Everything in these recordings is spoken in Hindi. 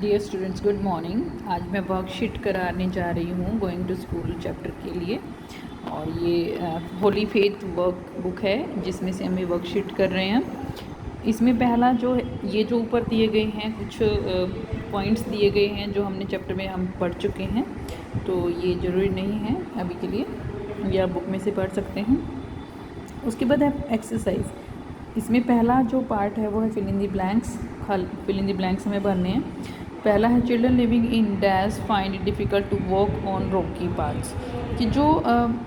Dear students, good morning. आज मैं वर्कशीट कराने जा रही हूँ गोइंग टू स्कूल चैप्टर के लिए। और ये होली फेथ वर्क बुक है जिसमें से हम ये वर्कशीट कर रहे हैं। इसमें पहला जो ये जो ऊपर दिए गए हैं कुछ पॉइंट्स दिए गए हैं जो हमने चैप्टर में हम पढ़ चुके हैं, तो ये ज़रूरी नहीं है अभी के लिए, या बुक में से पढ़ सकते हैं। उसके बाद है एक्सरसाइज। इसमें पहला जो पार्ट है वो है fill in the blanks. Fill in the blanks हमें भरने हैं। पहला है children living in dash find it difficult to walk on rocky paths, कि जो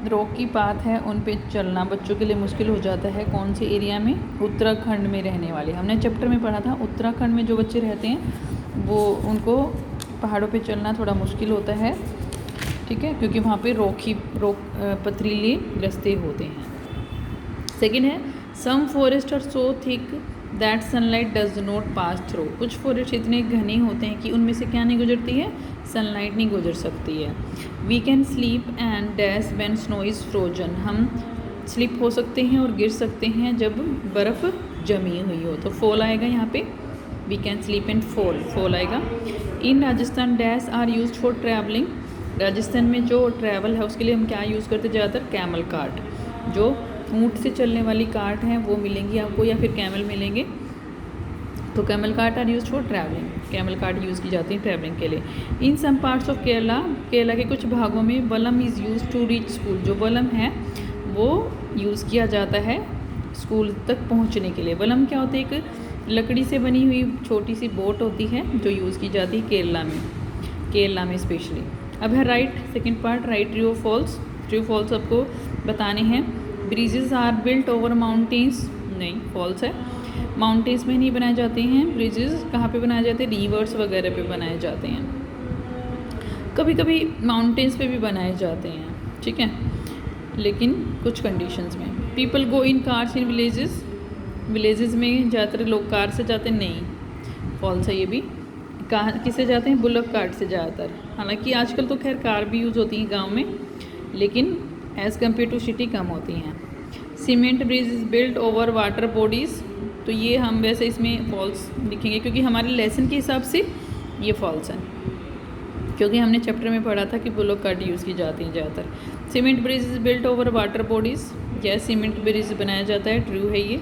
रॉकी पाथ है उन पे चलना बच्चों के लिए मुश्किल हो जाता है। कौन से एरिया में? उत्तराखंड में रहने वाले। हमने चैप्टर में पढ़ा था उत्तराखंड में जो बच्चे रहते हैं वो उनको पहाड़ों पे चलना थोड़ा मुश्किल होता है, ठीक है, क्योंकि वहाँ पे पथरीले रास्ते होते हैं। सेकेंड है some forest are so thick that sunlight does not pass through. कुछ फॉरेस्ट इतने घने होते हैं कि उनमें से क्या नहीं गुजरती है? सनलाइट नहीं गुजर सकती है। We can sleep and dash when snow is frozen. हम स्लिप हो सकते हैं और गिर सकते हैं जब बर्फ़ जमी हुई हो, तो फॉल आएगा यहाँ पे। We can sleep and fall आएगा। In Rajasthan dash are use for travelling. Rajasthan में जो ट्रैवल है उसके लिए हम क्या यूज़ करते हैं ज़्यादातर? Camel cart. जो ऊँट से चलने वाली कार्ट हैं वो मिलेंगी आपको, या फिर कैमल मिलेंगे। तो camel cart are use for travelling. Camel cart use की जाती है ट्रैवलिंग के लिए। In some parts of Kerala, Kerala के कुछ भागों में vallam is use to reach school. जो वलम है वो यूज़ किया जाता है स्कूल तक पहुंचने के लिए। वलम क्या होती है? एक लकड़ी से बनी हुई छोटी सी बोट होती है जो यूज़ की जाती है केरला में स्पेशली। अब है right, second part, right true false. True false आपको बताने हैं। Bridges are built over mountains, नहीं, फॉल्स है। माउंटेन्स में नहीं बनाए जाते हैं ब्रिजेस। कहाँ पे बनाए जाते हैं? रिवर्स वगैरह पे बनाए जाते हैं। कभी कभी माउंटेन्स पे भी बनाए जाते हैं, ठीक है, लेकिन कुछ कंडीशंस में। People go in cars in villages में ज़्यादातर लोग कार से जाते हैं, नहीं, फॉल्स है ये भी। कहाँ किससे जाते हैं? बुलक कार्ट से ज़्यादातर। हालांकि आजकल तो खैर कार भी यूज़ होती हैं गाँव में, लेकिन एज़ कम्पेयर टू सिटी कम होती हैं। Cement bridge is built over water bodies, तो ये हम वैसे इसमें फॉल्स लिखेंगे क्योंकि हमारे लेसन के हिसाब से ये फॉल्स है, क्योंकि हमने चैप्टर में पढ़ा था कि बुलक कार्ट यूज़ की जाती हैं ज़्यादातर। Cement bridge is built over water bodies, yes, cement bridge बनाया जाता है, ट्रू है ये,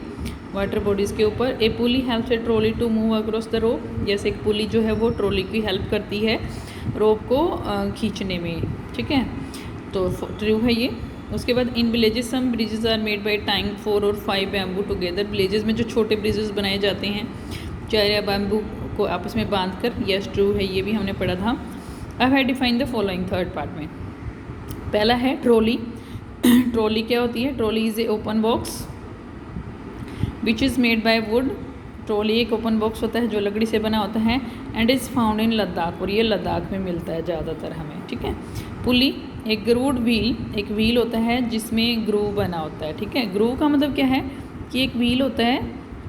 वाटर बॉडीज़ के ऊपर। A pulley helps a trolley to move across the rope, जैसे एक पुली जो है वो ट्रॉली की हेल्प करती है रोप को खींचने में, ठीक है, तो ट्रू है ये। उसके बाद in villages some bridges are made by tying 4 और 5 बैम्बू टुगेदर। विलेजेस में जो छोटे ब्रिजेस बनाए जाते हैं 4 या बैम्बू को आपस में बांध कर, यस ट्रू है, ये भी हमने पढ़ा था। I have define the following, third part में। पहला है ट्रॉली। ट्रॉली क्या होती है? Trolley is a open box which is made by would. Trolley एक ओपन बॉक्स होता है जो लकड़ी से बना होता है, and is found in Ladakh, और ये लद्दाख में मिलता है ज़्यादातर हमें, ठीक है। पुली, एक ग्रूड व्हील, एक व्हील होता है जिसमें ग्रूव बना होता है, ठीक है। ग्रूव का मतलब क्या है? कि एक व्हील होता है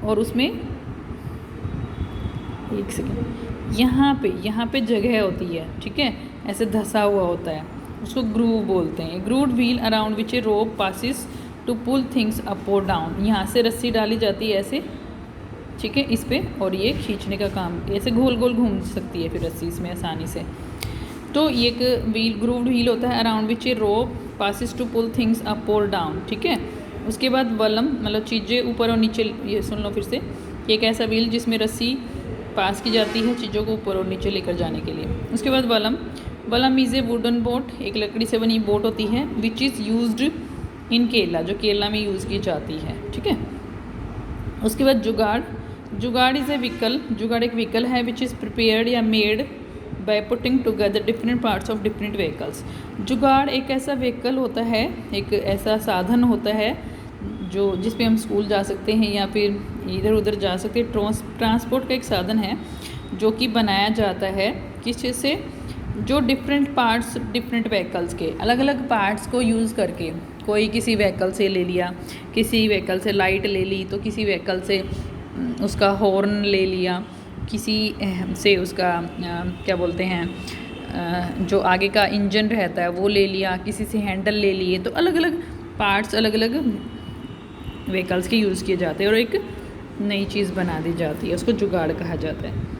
और उसमें, एक सेकेंड, यहाँ पे जगह होती है, ठीक है, ऐसे धंसा हुआ होता है, उसको ग्रूव बोलते हैं। Grooved wheel around which a rope passes to pull things up और डाउन। यहाँ से रस्सी डाली जाती है ऐसे, ठीक है, इस पे, और ये खींचने का काम, ऐसे गोल गोल घूम सकती है फिर रस्सी इसमें आसानी से। तो ये एक व्हील, ग्रूव्ड व्हील होता है around which a rope passes to pull things up और डाउन, ठीक है। उसके बाद वलम, मतलब चीज़ें ऊपर और नीचे, ये सुन लो फिर से, एक ऐसा व्हील जिसमें रस्सी पास की जाती है चीज़ों को ऊपर और नीचे लेकर जाने के लिए। उसके बाद वलम इज़ ए वुडन बोट, एक लकड़ी से बनी बोट होती है, which is used in Kerala, जो केरला में यूज़ की जाती है, ठीक है। उसके बाद जुगाड़ इज़ ए व्हीकल। जुगाड़ एक व्हीकल है विच इज़ प्रिपेयर्ड या made by putting together different parts of different vehicles. जुगाड़ एक ऐसा व्हीकल होता है, एक ऐसा साधन होता है जो जिस पे हम स्कूल जा सकते हैं या फिर इधर उधर जा सकते हैं। ट्रांसपोर्ट का एक साधन है जो कि बनाया जाता है किस चीज़ से? जो डिफरेंट पार्ट्स, डिफरेंट व्हीकल्स के अलग अलग पार्ट्स को यूज़ करके, कोई किसी व्हीकल से ले लिया, किसी व्हीकल से लाइट ले ली, तो किसी व्हीकल से उसका हॉर्न ले लिया, किसी से उसका क्या बोलते हैं, जो आगे का इंजन रहता है वो ले लिया, किसी से हैंडल ले लिए, तो अलग अलग पार्ट्स अलग अलग व्हीकल्स के यूज़ किए जाते हैं और एक नई चीज़ बना दी जाती है, उसको जुगाड़ कहा जाता है।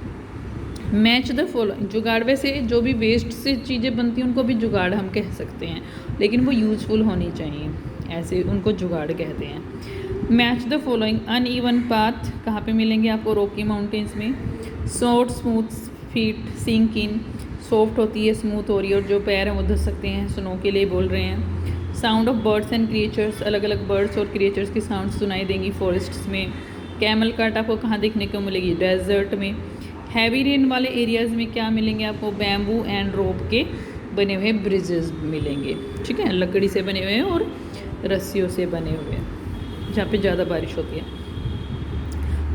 मैच द फॉलोइंग, जुगाड़ वैसे जो भी वेस्ट से चीज़ें बनती हैं उनको भी जुगाड़ हम कह सकते हैं, लेकिन वो यूज़फुल होनी चाहिए, ऐसे उनको जुगाड़ कहते हैं। Match the following, uneven path कहाँ पे मिलेंगे आपको, रॉकी माउंटेन्स में। Short smooth feet sink in, soft होती है, स्मूथ हो रही है और जो पैर हैं वो धस सकते हैं, स्नो के लिए बोल रहे हैं। Sound of birds and creatures, अलग अलग बर्ड्स और क्रिएचर्स की साउंड सुनाई देंगी फॉरेस्ट्स में। कैमल कार्ट आपको कहाँ देखने को मिलेगी, डेजर्ट में। हैवी रेन वाले एरियाज़ में क्या मिलेंगे आपको, बैम्बू एंड रोप के बने हुए ब्रिजेस मिलेंगे, ठीक है, लकड़ी से बने हुए और रस्सियों से बने हुए, जहाँ पे ज़्यादा बारिश होती है।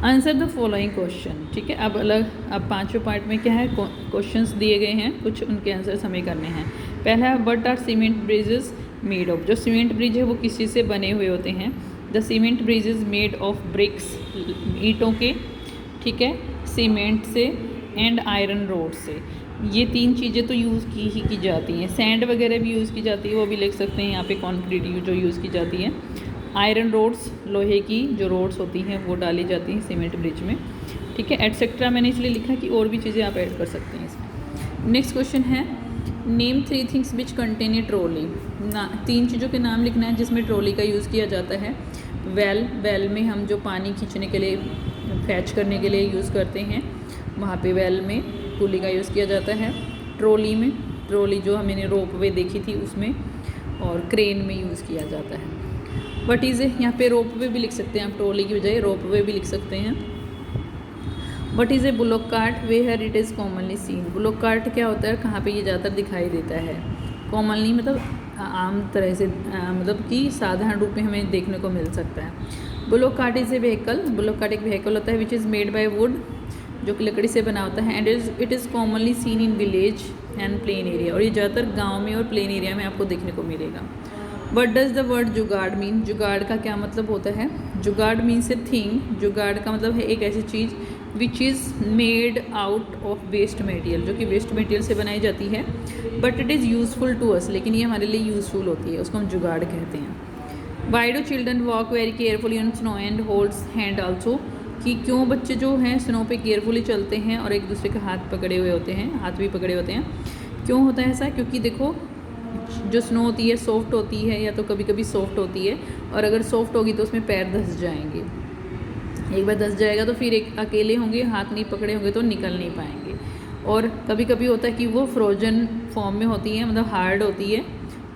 आंसर द फॉलोइंग क्वेश्चन, ठीक है। अब पांचवें पार्ट में क्या है, क्वेश्चंस दिए गए हैं, कुछ उनके आंसर्स हमें करने हैं। पहला है what are cement bridges made of, जो सीमेंट ब्रिज है वो किस चीज़ से बने हुए होते हैं। The cement bridge is made of bricks, ईंटों के, ठीक है, सीमेंट से एंड आयरन रोड से। ये तीन चीज़ें तो यूज़ की ही की जाती हैं, सैंड वगैरह भी यूज़ की जाती है, वो भी लिख सकते हैं यहाँ पे, कॉन्क्रीट जो यूज़ की जाती है। आयरन रोड्स, लोहे की जो रोड्स होती हैं वो डाली जाती हैं सीमेंट ब्रिज में, ठीक है, एटसेट्रा मैंने इसलिए लिखा कि और भी चीज़ें आप ऐड कर सकते हैं इसमें। नेक्स्ट क्वेश्चन है name 3 things which contain a trolley, तीन चीज़ों के नाम लिखना है जिसमें ट्रॉली का यूज़ किया जाता है। वेल में हम जो पानी खींचने के लिए, फैच करने के लिए यूज़ करते हैं, वहाँ पे वेल में पुली का यूज़ किया जाता है। ट्रॉली में, ट्रॉली जो हमने रोप वे देखी थी उसमें, और क्रेन में यूज़ किया जाता है। वट इज़ ए, यहाँ पे रोप वे भी लिख सकते हैं आप, ट्रॉली की बजाय रोप वे भी लिख सकते हैं। What is a bullock cart where it is commonly seen, bullock cart क्या होता है, कहाँ पे ये ज़्यादातर दिखाई देता है। कॉमनली मतलब आम तरह से, मतलब कि साधारण रूप में हमें देखने को मिल सकता है। Bullock cart is a vehicle, bullock cart एक व्हीकल होता है विच इज़ मेड बाय वुड, जो कि लकड़ी से बना होता है। And it is commonly seen in village and plain area, और ये ज़्यादातर गाँव में और प्लेन एरिया में आपको देखने को मिलेगा। वट डज़ द वर्ड जुगाड़ मीन, जुगाड़ का क्या मतलब होता है। जुगाड़ मीन्स ए थिंग, जुगाड़ का मतलब है एक ऐसी चीज़ which is made out of waste material, जो कि वेस्ट मटेरियल से बनाई जाती है, but it is useful to us, लेकिन ये हमारे लिए यूज़फुल होती है, उसको हम जुगाड़ कहते हैं। Why do children walk very carefully on snow and holds hand also, कि क्यों बच्चे जो हैं स्नो पे केयरफुली चलते हैं और एक दूसरे का हाथ पकड़े हुए होते हैं, हाथ भी पकड़े होते हैं। क्यों होता है ऐसा, क्योंकि देखो जो स्नो होती है सॉफ्ट होती है, या तो कभी कभी सॉफ्ट होती है, और अगर सॉफ्ट होगी तो उसमें पैर धंस जाएंगे, एक बार धंस जाएगा तो फिर एक अकेले होंगे, हाथ नहीं पकड़े होंगे तो निकल नहीं पाएंगे। और कभी कभी होता है कि वो फ्रोजन फॉर्म में होती है, मतलब हार्ड होती है,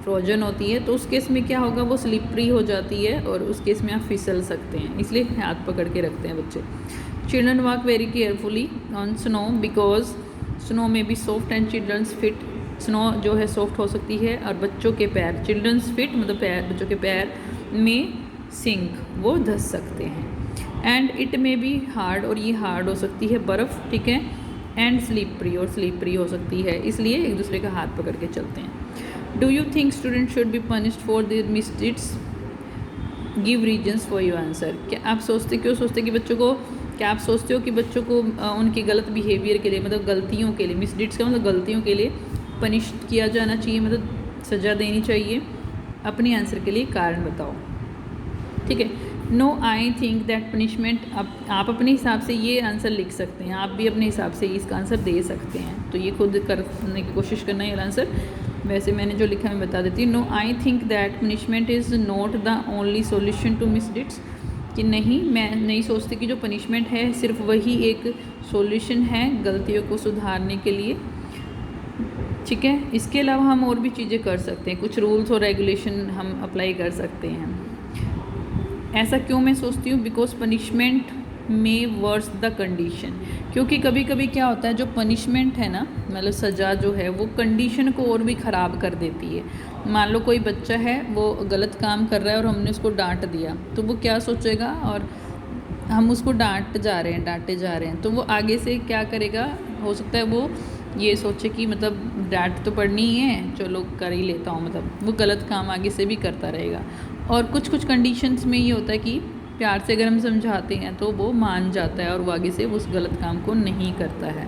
फ्रोजन होती है, तो उस केस में क्या होगा, वो स्लिपरी हो जाती है और उस केस में आप फिसल सकते हैं, इसलिए हाथ पकड़ के रखते हैं बच्चे। Children walk very carefully on snow because snow में be soft and childrens feet, snow जो है सॉफ्ट हो सकती है और बच्चों के पैर, चिल्ड्रंस फिट मतलब पैर, बच्चों के पैर में सिंक, वो धंस सकते हैं। एंड इट में बी हार्ड, और ये हार्ड हो सकती है बर्फ़, ठीक है, एंड स्लिपरी, और स्लिपरी हो सकती है, इसलिए एक दूसरे का हाथ पकड़ के चलते हैं। Do you think student should be punished for their misdeeds, give reasons for your answer, क्या आप सोचते, क्यों सोचते कि बच्चों को, क्या आप सोचते हो कि बच्चों को उनकी गलत बिहेवियर के लिए, मतलब गलतियों के लिए, मिसडीड्स का मतलब गलतियों के लिए पनिश किया जाना चाहिए, मतलब सज़ा देनी चाहिए। अपने आंसर के लिए कारण बताओ, ठीक है। No I think that punishment, आप अपने हिसाब से ये आंसर लिख सकते हैं, आप भी अपने हिसाब से इसका आंसर दे सकते हैं, तो ये खुद करने की कोशिश करना है आंसर। वैसे मैंने जो लिखा मैं बता देती हूँ। No I think that punishment is not the only solution to misdeeds, कि नहीं, मैं नहीं सोचती कि जो पनिशमेंट है सिर्फ वही एक सॉल्यूशन है गलतियों को सुधारने के लिए, ठीक है। इसके अलावा हम और भी चीज़ें कर सकते हैं, कुछ रूल्स और रेगुलेशन हम अप्लाई कर सकते हैं। ऐसा क्यों मैं सोचती हूँ, बिकॉज पनिशमेंट में वर्स द कंडीशन, क्योंकि कभी कभी क्या होता है, जो पनिशमेंट है ना, मतलब सज़ा जो है, वो कंडीशन को और भी ख़राब कर देती है। मान लो कोई बच्चा है, वो गलत काम कर रहा है और हमने उसको डांट दिया, तो वो क्या सोचेगा, और हम उसको डांटे जा रहे हैं, तो वो आगे से क्या करेगा, हो सकता है वो ये सोचे कि मतलब डांट तो पड़नी ही है, चलो कर ही लेता हूँ, मतलब वो गलत काम आगे से भी करता रहेगा। और कुछ कंडीशंस में ये होता है कि प्यार से अगर हम समझाते हैं तो वो मान जाता है और वो आगे से उस गलत काम को नहीं करता है।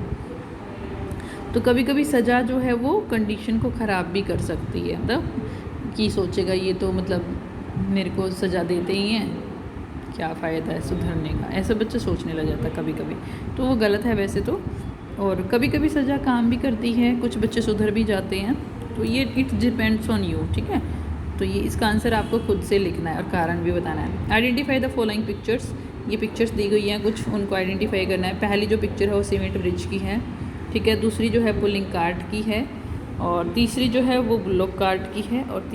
तो कभी कभी सज़ा जो है वो कंडीशन को ख़राब भी कर सकती है, मतलब कि सोचेगा ये तो मतलब मेरे को सज़ा देते ही हैं, क्या फ़ायदा है सुधरने का, ऐसा बच्चा सोचने लग जाता है कभी कभी, तो वो गलत है वैसे तो। और कभी कभी सज़ा काम भी करती है, कुछ बच्चे सुधर भी जाते हैं, तो ये इट डिपेंड्स ऑन यू, ठीक है। तो ये इसका आंसर आपको खुद से लिखना है और कारण भी बताना है। आइडेंटिफाई द फॉलोइंग पिक्चर्स, ये पिक्चर्स दी गई हैं कुछ, उनको आइडेंटिफाई करना है। पहली जो पिक्चर है वो सीमेंट ब्रिज की है, ठीक है। दूसरी जो है पुलिंग कार्ट की है, और तीसरी जो है वो ब्लॉक कार्ट की है, और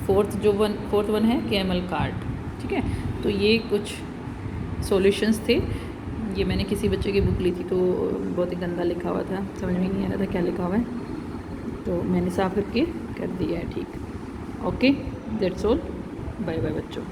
फोर्थ वन है कैमल कार्ट, ठीक है। तो ये कुछ सॉल्यूशंस थे। ये मैंने किसी बच्चे की बुक ली थी तो बहुत ही गंदा लिखा हुआ था, समझ में नहीं आ रहा था क्या लिखा हुआ है, तो मैंने साफ करके कर दिया है, ठीक। Okay, that's all, bye bye बच्चों।